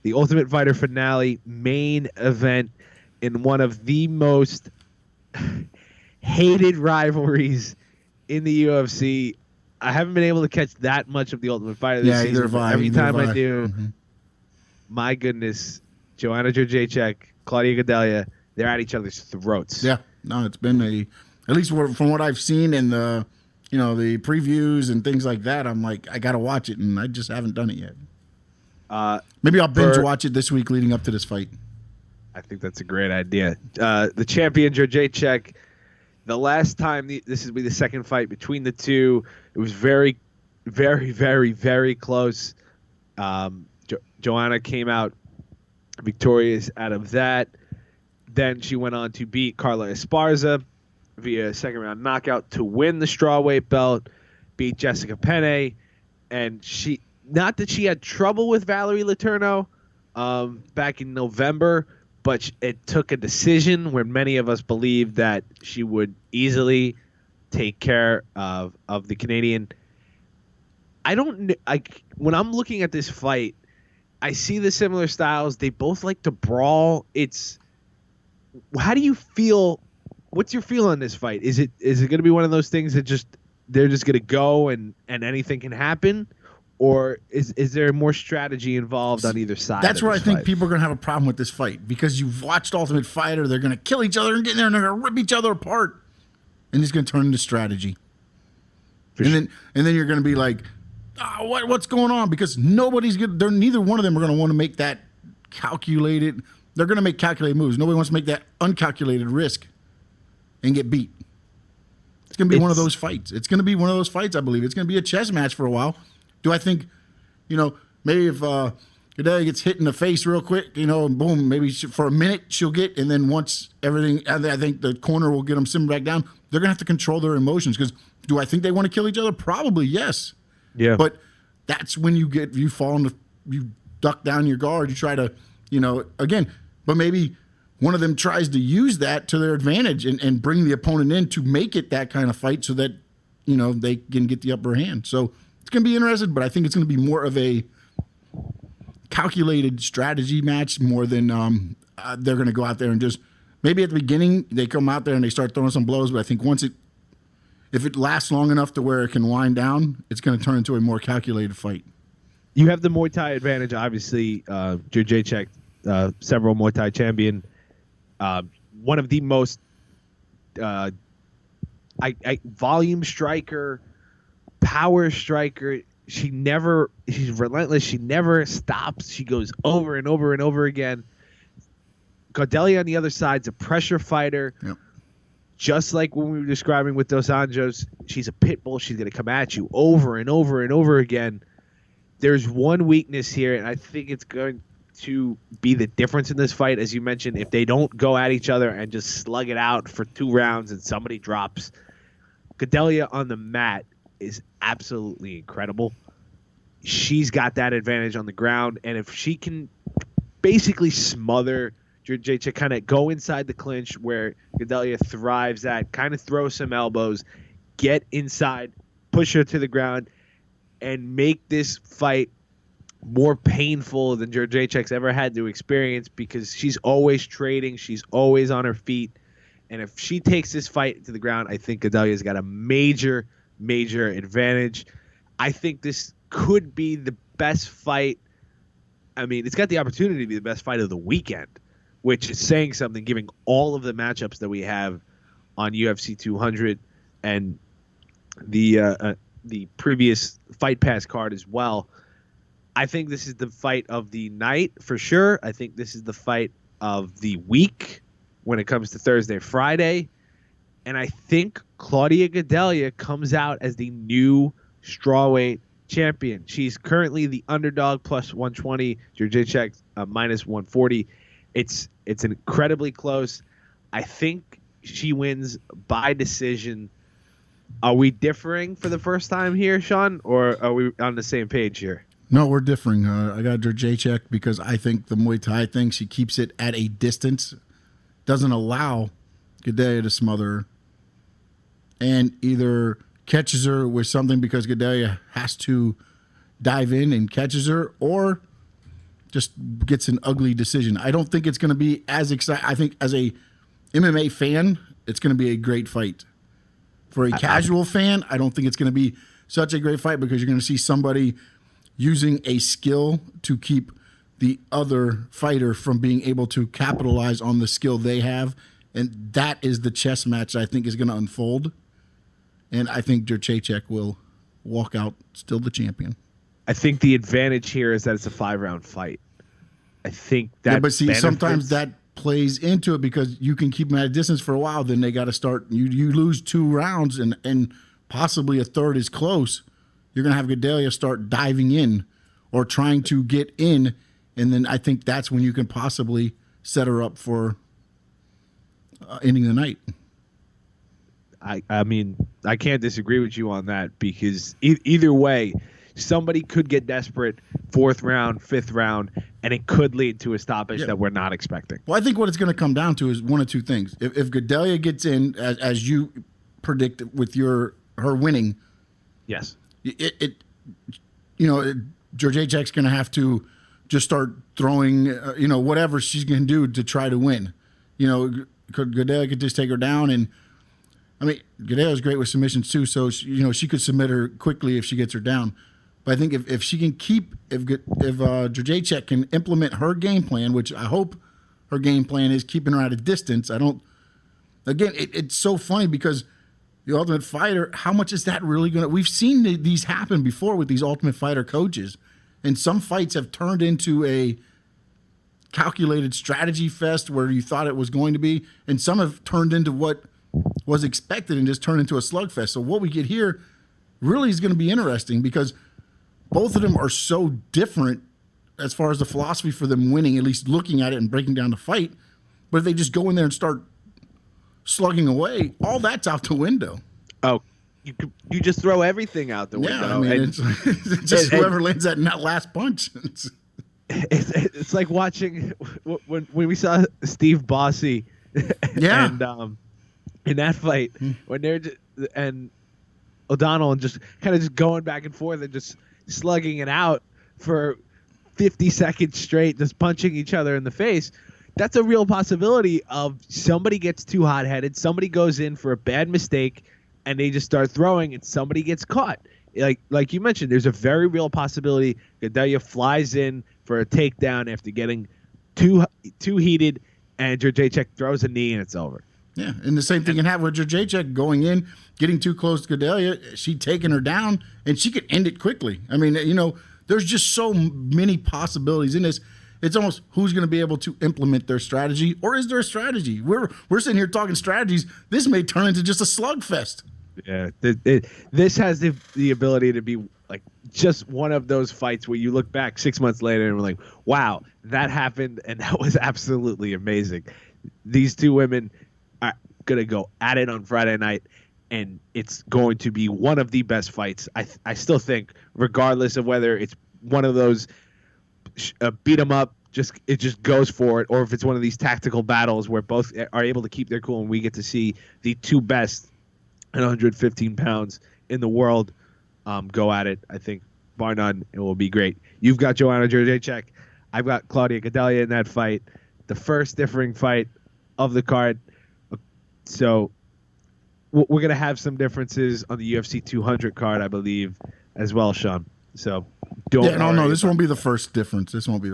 the Ultimate Fighter finale main event in one of the most hated rivalries in the UFC. I haven't been able to catch that much of the Ultimate Fighter this season. Every time I do, my goodness, Joanna Jędrzejczyk, Claudia Gadelha, they're at each other's throats. Yeah, no, it's been at least from what I've seen in the the previews and things like that. I'm like, I gotta watch it, and I just haven't done it yet. Maybe I'll binge watch it this week leading up to this fight. I think that's a great idea. The champion Jędrzejczyk. The last time this will be the second fight between the two. It was very, very, very, very close. Joanna came out victorious out of that. Then she went on to beat Carla Esparza via second-round knockout to win the strawweight belt, beat Jessica Penne, and not that she had trouble with Valerie Letourneau back in November, but it took a decision where many of us believed that she would easily take care of the Canadian. When I'm looking at this fight, I see the similar styles. They both like to brawl. How do you feel? What's your feel on this fight? Is it going to be one of those things that they're just going to go and anything can happen? Or is there more strategy involved on either side? That's where I think people are going to have a problem with this fight, because you've watched Ultimate Fighter. They're going to kill each other and get in there and they're going to rip each other apart. And it's going to turn into strategy. And then you're going to be like, what's going on? Because nobody's good. Neither one of them are going to want to make that calculated. They're going to make calculated moves. Nobody wants to make that uncalculated risk and get beat. It's going to be one of those fights. It's going to be one of those fights, I believe. It's going to be a chess match for a while. Do I think, maybe if Gadelha gets hit in the face real quick, boom, maybe for a minute she'll get, and then once everything, I think the corner will get them simmered back down. They're going to have to control their emotions, because do I think they want to kill each other? Probably, yes. Yeah. But that's when you duck down your guard. You try to, again, but maybe one of them tries to use that to their advantage and bring the opponent in to make it that kind of fight so that, they can get the upper hand. So it's going to be interesting, but I think it's going to be more of a calculated strategy match more than they're going to go out there and just, maybe at the beginning they come out there and they start throwing some blows, but I think if it lasts long enough to where it can wind down, it's going to turn into a more calculated fight. You have the Muay Thai advantage, obviously. Jędrzejczyk, several Muay Thai champion, one of the most volume striker, power striker. She's relentless. She never stops. She goes over and over and over again. Gadelha on the other side's a pressure fighter. Yep. Just like when we were describing with Dos Anjos, she's a pit bull. She's going to come at you over and over and over again. There's one weakness here, and I think it's going to be the difference in this fight, as you mentioned, if they don't go at each other and just slug it out for 2 rounds and somebody drops. Gadelha on the mat is absolutely incredible. She's got that advantage on the ground, and if she can basically smother Jędrzejczyk, kind of go inside the clinch where Gadelha thrives at, kind of throw some elbows, get inside, push her to the ground, and make this fight more painful than Jędrzejczyk's ever had to experience, because she's always trading, she's always on her feet, and if she takes this fight to the ground, I think Gadelha's got a major advantage. I think this could be the best fight. I mean, it's got the opportunity to be the best fight of the weekend, which is saying something, given all of the matchups that we have on UFC 200 and the previous Fight Pass card as well. I think this is the fight of the night for sure. I think this is the fight of the week when it comes to Thursday, Friday. And I think Claudia Gadelha comes out as the new strawweight champion. She's currently the underdog plus 120, Jędrzejczyk minus 140. It's incredibly close. I think she wins by decision. Are we differing for the first time here, Sean, or are we on the same page here? No, we're differing. I got Jędrzejczyk because I think the Muay Thai thing, she keeps it at a distance, doesn't allow Gadelha to smother her, and either catches her with something because Gadelha has to dive in and catches her, or just gets an ugly decision. I don't think it's going to be as exciting. I think as a MMA fan, it's going to be a great fight. For a casual fan, I don't think it's going to be such a great fight because you're going to see somebody using a skill to keep the other fighter from being able to capitalize on the skill they have. And that is the chess match that I think is going to unfold. And I think Jędrzejczyk will walk out still the champion. I think the advantage here is that it's a 5-round fight. I think that. Yeah, but see, sometimes that plays into it because you can keep them at a distance for a while. Then they got to start. You lose 2 rounds and possibly a third is close. You're going to have Gadelha start diving in or trying to get in. And then I think that's when you can possibly set her up for ending the night. I mean, I can't disagree with you on that because either way, somebody could get desperate 4th round, 5th round, and it could lead to a stoppage that we're not expecting. Well, I think what it's going to come down to is one of 2 things. If Gadelha gets in, as you predict with her winning, yes, Jędrzejczyk's going to have to just start throwing, whatever she's going to do to try to win. Gadelha could just take her down and. I mean, Gadelha's great with submissions too, so she could submit her quickly if she gets her down. But I think if she can if Jędrzejczyk can implement her game plan, which I hope her game plan is keeping her at a distance. It's so funny because the Ultimate Fighter, how much is that really going to? We've seen these happen before with these Ultimate Fighter coaches, and some fights have turned into a calculated strategy fest where you thought it was going to be, and some have turned into what was expected and just turned into a slugfest. So what we get here really is going to be interesting because both of them are so different as far as the philosophy for them winning, at least looking at it and breaking down the fight. But if they just go in there and start slugging away, all that's out the window. Oh, you just throw everything out the window. Yeah, I mean, it's just whoever lands that last punch. It's like watching when we saw Steve Bossy and in that fight, when they're and O'Donnell and just kind of just going back and forth and just slugging it out for 50 seconds straight, just punching each other in the face. That's a real possibility of somebody gets too hot-headed, somebody goes in for a bad mistake, and they just start throwing, and somebody gets caught. Like you mentioned, there's a very real possibility Gadelha flies in for a takedown after getting too heated, and Jędrzejczyk throws a knee, and it's over. Yeah, and the same thing can happen with Jędrzejczyk going in, getting too close to Gadelha, she taking her down, and she could end it quickly. I mean, there's just so many possibilities in this. It's almost who's going to be able to implement their strategy, or is there a strategy? We're sitting here talking strategies. This may turn into just a slugfest. Yeah, this has the ability to be like just one of those fights where you look back 6 months later and we're like, wow, that happened, and that was absolutely amazing. These 2 women are going to go at it on Friday night, and it's going to be one of the best fights. I still think, regardless of whether it's one of those beat 'em up, it just goes for it, or if it's one of these tactical battles where both are able to keep their cool and we get to see the 2 best at 115 pounds in the world go at it. I think, bar none, it will be great. You've got Joanna Jędrzejczyk. I've got Claudia Gadelha in that fight. The first differing fight of the card. So we're going to have some differences on the UFC 200 card, I believe, as well, Sean. So don't. Yeah, no, this won't be the first difference. This won't be the